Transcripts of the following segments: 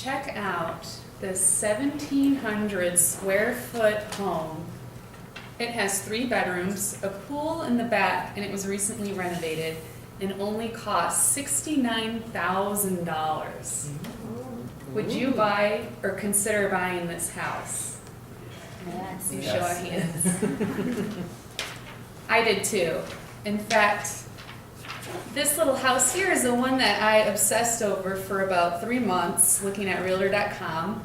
check out this 1,700 square foot home. It has 3 bedrooms, a pool in the back, and it was recently renovated and only cost $69,000. Would you buy or consider buying this house? Yes. You show of hands. I did too. In fact, this little house here is the one that I obsessed over for about 3 months, looking at realtor.com,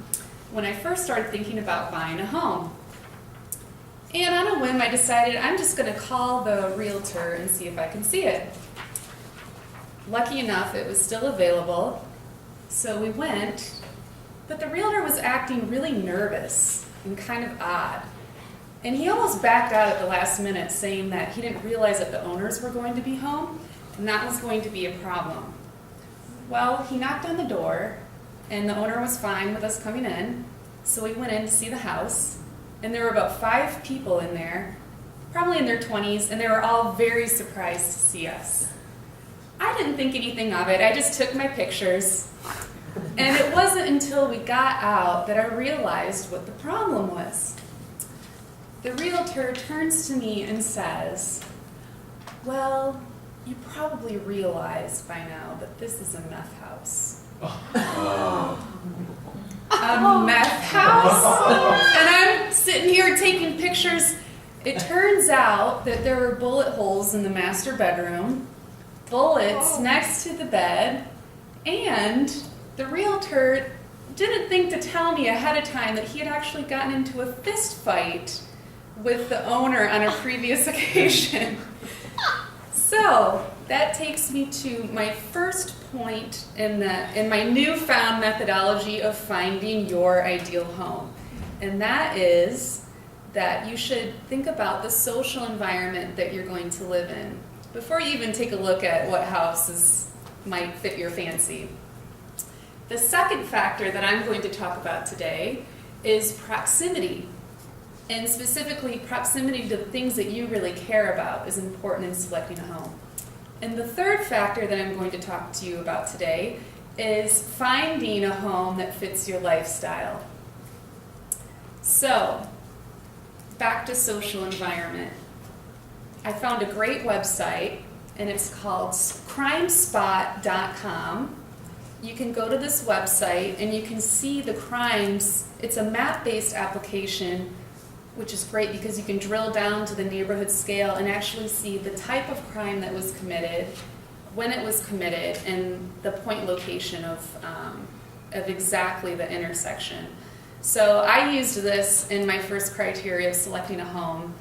when I first started thinking about buying a home. And on a whim, I decided I'm just going to call the realtor and see if I can see it. Lucky enough, it was still available, so we went, but the realtor was acting really nervous and kind of odd. And he almost backed out at the last minute, saying that he didn't realize that the owners were going to be home, and that was going to be a problem. Well, he knocked on the door, and the owner was fine with us coming in, so we went in to see the house, and there were about 5 people in there, probably in their 20s, and they were all very surprised to see us. I didn't think anything of it. I just took my pictures, and it wasn't until we got out that I realized what the problem was. The realtor turns to me and says, "Well, you probably realized by now that this is a meth house." A meth house? And I'm sitting here taking pictures. It turns out that there were bullet holes in the master bedroom, bullets next to the bed, and the realtor didn't think to tell me ahead of time that he had actually gotten into a fist fight with the owner on a previous occasion. So that takes me to my first point in my newfound methodology of finding your ideal home. And that is that you should think about the social environment that you're going to live in before you even take a look at what houses might fit your fancy. The second factor that I'm going to talk about today is proximity. And specifically, proximity to the things that you really care about is important in selecting a home. And the third factor that I'm going to talk to you about today is finding a home that fits your lifestyle. So, back to social environment. I found a great website, and it's called crimespot.com. You can go to this website, and you can see the crimes. It's a map-based application, which is great because you can drill down to the neighborhood scale and actually see the type of crime that was committed, when it was committed, and the point location of exactly the intersection. So I used this in my first criteria of selecting a home,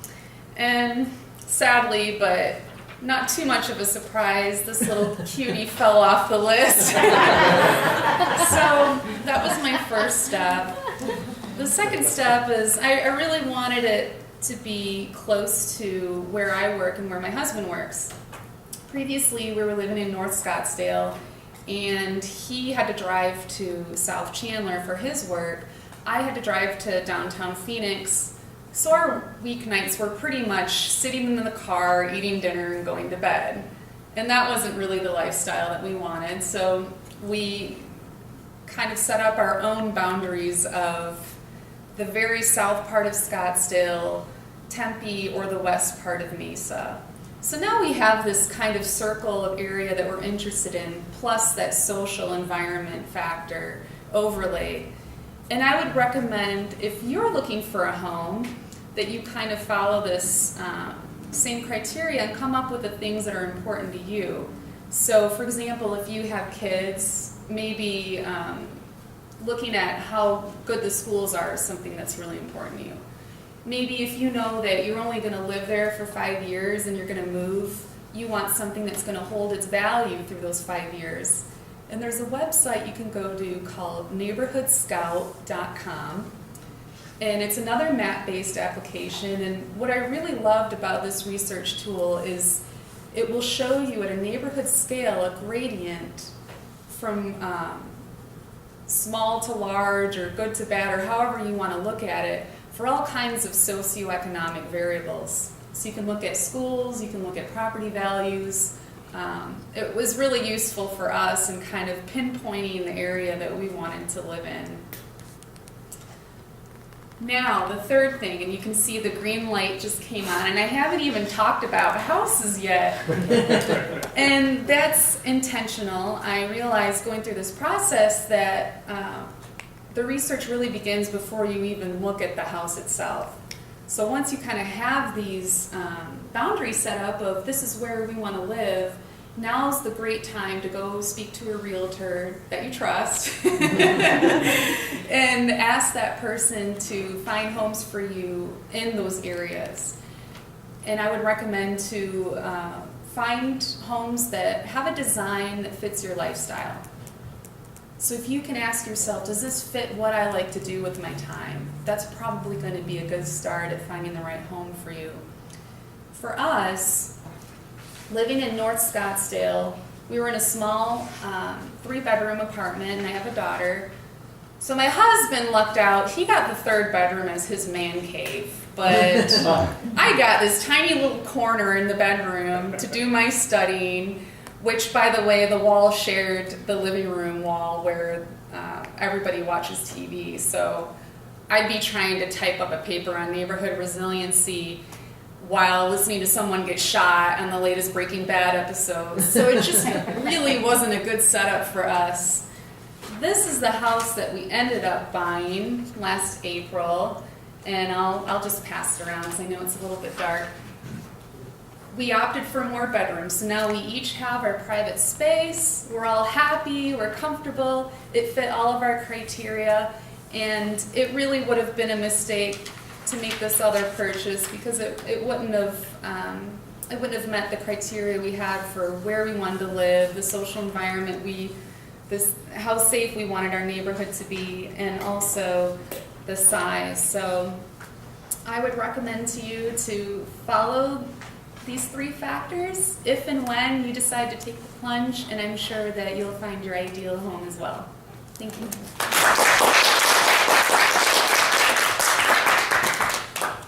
and sadly, but not too much of a surprise, this little cutie fell off the list. So that was my first step. The second step is I really wanted it to be close to where I work and where my husband works. Previously, we were living in North Scottsdale, and he had to drive to South Chandler for his work. I had to drive to downtown Phoenix, so our weeknights were pretty much sitting in the car, eating dinner, and going to bed. And that wasn't really the lifestyle that we wanted, so we kind of set up our own boundaries of the very south part of Scottsdale, Tempe, or the west part of Mesa. So now we have this kind of circle of area that we're interested in, plus that social environment factor overlay. And I would recommend, if you're looking for a home, that you kind of follow this same criteria and come up with the things that are important to you. So for example, if you have kids, maybe looking at how good the schools are is something that's really important to you. Maybe if you know that you're only going to live there for 5 years and you're going to move, you want something that's going to hold its value through those 5 years. And there's a website you can go to called neighborhoodscout.com. And it's another map-based application. And what I really loved about this research tool is it will show you at a neighborhood scale a gradient from small to large or good to bad or however you want to look at it for all kinds of socioeconomic variables. So you can look at schools, you can look at property values, it was really useful for us in kind of pinpointing the area that we wanted to live in. Now, the third thing, and you can see the green light just came on, and I haven't even talked about houses yet. And that's intentional. I realized going through this process that the research really begins before you even look at the house itself. So once you kind of have these boundaries set up of this is where we want to live, now's the great time to go speak to a realtor that you trust and ask that person to find homes for you in those areas. And I would recommend to find homes that have a design that fits your lifestyle. So if you can ask yourself, does this fit what I like to do with my time? That's probably going to be a good start at finding the right home for you. For us, living in North Scottsdale, we were in a small 3-bedroom apartment, and I have a daughter. So my husband lucked out. He got the 3rd bedroom as his man cave, but I got this tiny little corner in the bedroom to do my studying, which, by the way, the wall shared the living room wall where everybody watches TV. So I'd be trying to type up a paper on neighborhood resiliency while listening to someone get shot on the latest Breaking Bad episode. So it just really wasn't a good setup for us. This is the house that we ended up buying last April, and I'll just pass it around because I know it's a little bit dark. We opted for more bedrooms, so now we each have our private space. We're all happy, we're comfortable, it fit all of our criteria, and it really would have been a mistake to make this other purchase because it wouldn't have met the criteria we had for where we wanted to live, the social environment how safe we wanted our neighborhood to be, and also the size. So I would recommend to you to follow these 3 factors if and when you decide to take the plunge, and I'm sure that you'll find your ideal home as well. Thank you.